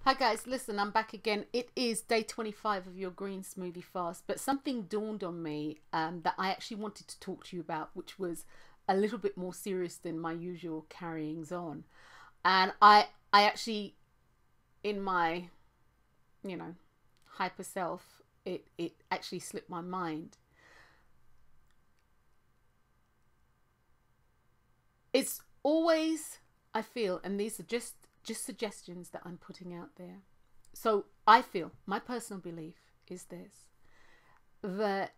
Hi guys, listen, I'm back again. It is day 25 of your green smoothie fast, but something dawned on me that I actually wanted to talk to you about, which was a little bit more serious than my usual carryings on. And I actually, in my, you know, hyper self, it actually slipped my mind. It's always, I feel, and these are just suggestions that I'm putting out there. So I feel, my personal belief is this, that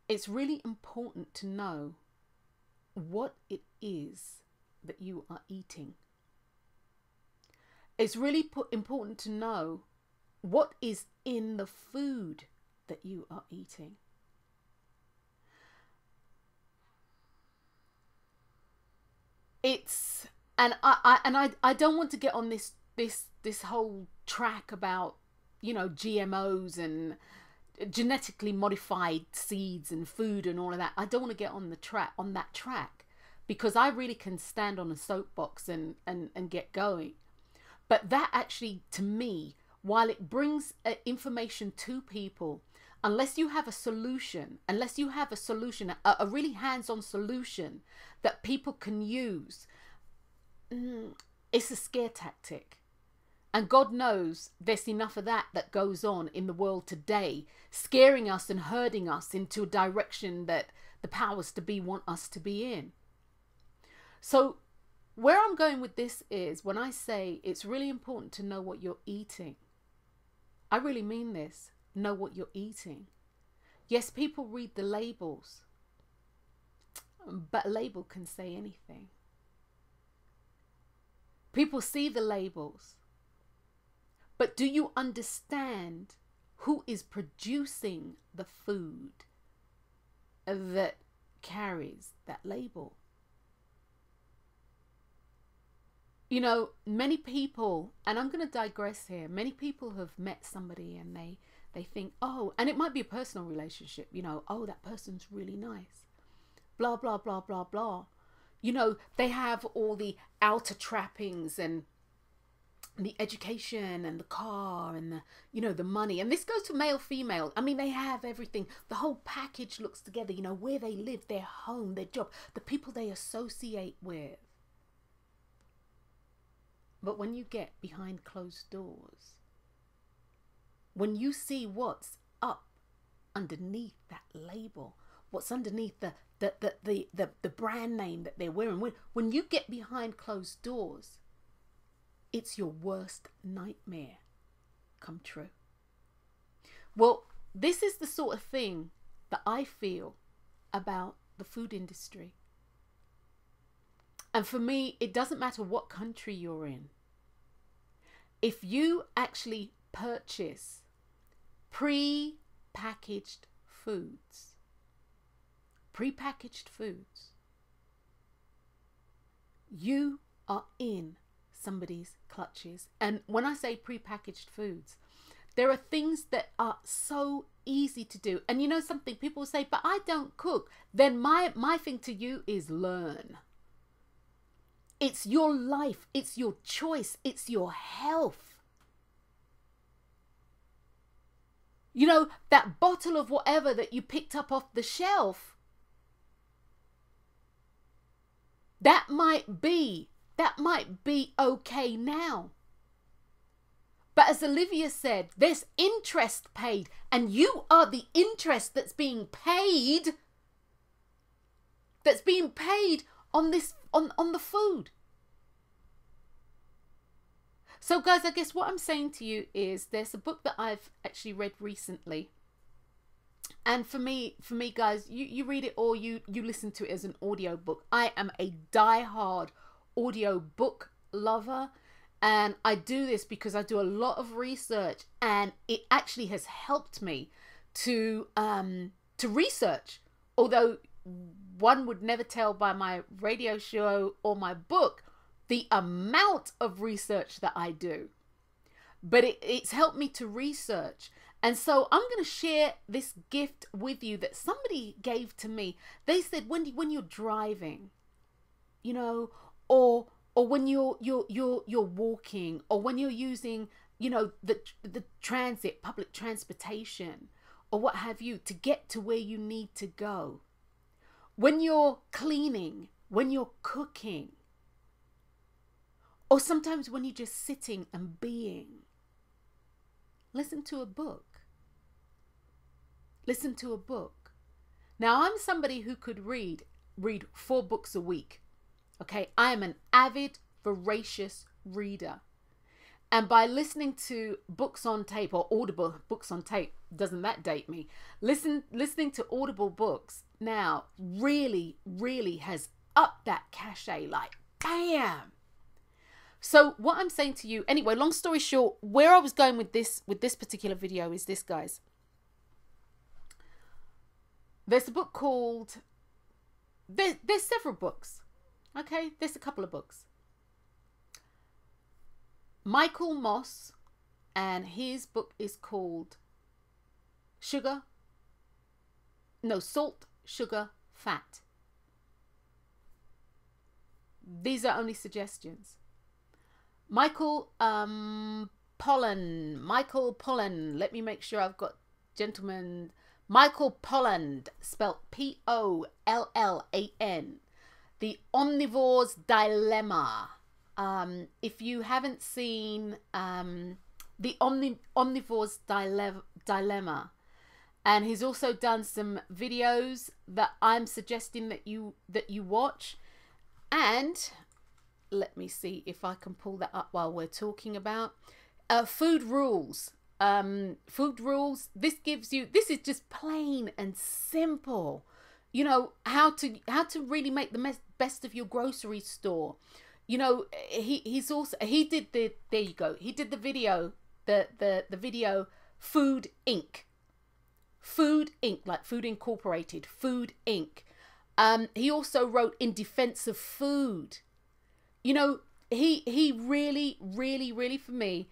it's really important to know what it is that you are eating. It's really important to know what is in the food that you are eating. It's and I don't want to get on this whole track about, you know, GMOs and genetically modified seeds and food and all of that. I don't want to get on that track, because I really can stand on a soapbox and get going. But that actually, to me, while it brings information to people, unless you have a solution, a really hands-on solution that people can use, it's a scare tactic. And God knows there's enough of that goes on in the world today, scaring us and herding us into a direction that the powers to be want us to be in. So where I'm going with this is, when I say it's really important to know what you're eating, I really mean this. Know what you're eating. Yes, people read the labels, but a label can say anything. People see the labels, but do you understand who is producing the food that carries that label? You know, many people, and I'm going to digress here, many people have met somebody and they think, oh, and it might be a personal relationship, you know, oh, that person's really nice, blah, blah, blah, blah, blah. You know, they have all the outer trappings and the education and the car and the, you know, the money. And this goes to male, female. I mean, they have everything. The whole package looks together, you know, where they live, their home, their job, the people they associate with. But when you get behind closed doors, when you see what's up underneath that label, what's underneath the brand name that they're wearing, when you get behind closed doors, it's your worst nightmare come true. Well, this is the sort of thing that I feel about the food industry. And for me, it doesn't matter what country you're in. If you actually purchase pre-packaged foods, you are in somebody's clutches. And when I say pre-packaged foods, there are things that are so easy to do. And you know something, people say, but I don't cook. Then my thing to you is learn. It's your life, it's your choice, it's your health. You know, that bottle of whatever that you picked up off the shelf, that might be okay now. But as Olivia said, there's interest paid, and you are the interest that's being paid on this on the food. So guys, I guess what I'm saying to you is, there's a book that I've actually read recently, and for me guys, you read it or you listen to it as an audio book. I am a die-hard audio book lover, and I do this because I do a lot of research, and it actually has helped me to research. Although one would never tell by my radio show or my book the amount of research that I do, but it's helped me to research. And so I'm going to share this gift with you that somebody gave to me. They said, when you're driving, you know, or when you're walking, or when you're using you know, the transit, public transportation, or what have you, to get to where you need to go. When you're cleaning, when you're cooking, or sometimes when you're just sitting and being, listen to a book. Listen to a book. Now, I'm somebody who could read 4 books a week. Okay, I am an avid, voracious reader. And by listening to books on tape, or audible books on tape, doesn't that date me? Listening to audible books now really, really has upped that cachet, like bam. So what I'm saying to you, anyway, long story short, where I was going with this particular video is this, guys. There's a book called, there's several books. Okay, there's a couple of books. Michael Moss, and his book is called Salt, Sugar, Fat. These are only suggestions. Michael Pollan, let me make sure I've got gentleman. Michael Pollan, spelt Pollan, The Omnivore's Dilemma. If you haven't seen The Omnivore's Dilemma, and he's also done some videos that I'm suggesting that you watch. And let me see if I can pull that up while we're talking about Food Rules. Food Rules. This gives you, this is just plain and simple, you know, how to really make the best of your grocery store. You know, he's also, he did the, there you go, he did the video, the video Food Inc. Food Inc., like Food Incorporated, Food Inc. He also wrote In Defense of Food. You know, he really, really, really, for me,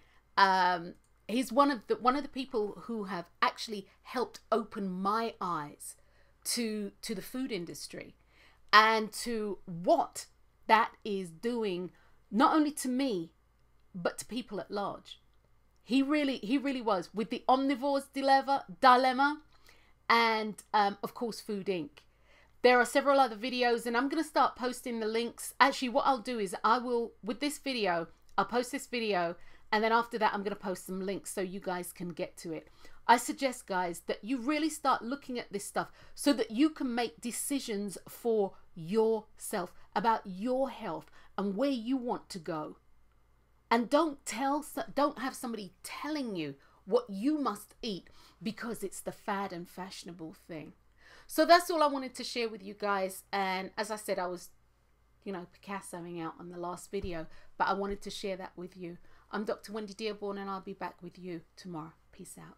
he's one of the people who have actually helped open my eyes to the food industry and to what that is doing, not only to me, but to people at large. He really was, with the Omnivore's Dilemma, and of course Food Inc. There are several other videos, and I'm going to start posting the links. Actually, what I'll do is I will, with this video, I'll post this video, and then after that I'm going to post some links so you guys can get to it. I suggest, guys, that you really start looking at this stuff so that you can make decisions for yourself about your health and where you want to go. And don't have somebody telling you what you must eat because it's the fad and fashionable thing. So that's all I wanted to share with you guys. And as I said, I was, you know, Picassoing out on the last video, but I wanted to share that with you. I'm Dr. Wendy Dearborn, and I'll be back with you tomorrow. Peace out.